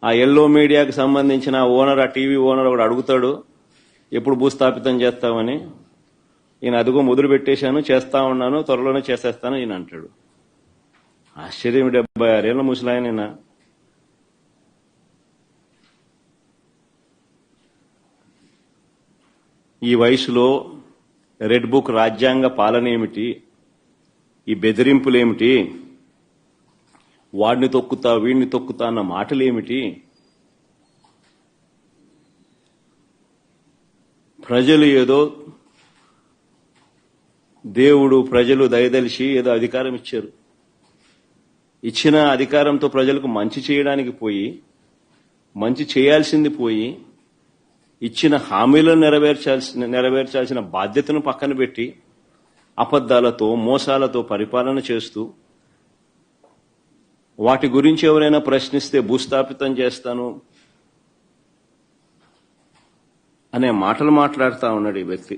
ఆ ఎల్లో మీడియాకి సంబంధించిన ఓనర్, ఆ టీవీ ఓనర్ ఒకడు అడుగుతాడు ఎప్పుడు భూస్థాపితం చేస్తామని. ఈయన అదుగో మొదలు పెట్టేశాను, చేస్తా ఉన్నాను, త్వరలోనే చేసేస్తాను ఈయన అంటాడు. ఆశ్చర్యం, 76 ఏళ్ల ముసలాయన. ఈ వయసులో రెడ్ బుక్ రాజ్యాంగ పాలన ఏమిటి, ఈ బెదిరింపులేమిటి, వాడిని తొక్కుతా వీడిని తొక్కుతా అన్న మాటలేమిటి? ప్రజలు ఏదో దేవుడు ప్రజలు దయదలిచి ఏదో అధికారం ఇచ్చారు. ఇచ్చిన అధికారంతో ప్రజలకు మంచి చేయడానికి పోయి, మంచి చేయాల్సింది పోయి, ఇచ్చిన హామీలను నెరవేర్చాల్సిన బాధ్యతను పక్కన పెట్టి అబద్దాలతో మోసాలతో పరిపాలన చేస్తూ, వాటి గురించి ఎవరైనా ప్రశ్నిస్తే భూస్థాపితం చేస్తాను అనే మాటలు మాట్లాడుతూ ఉన్నాడు ఈ వ్యక్తి.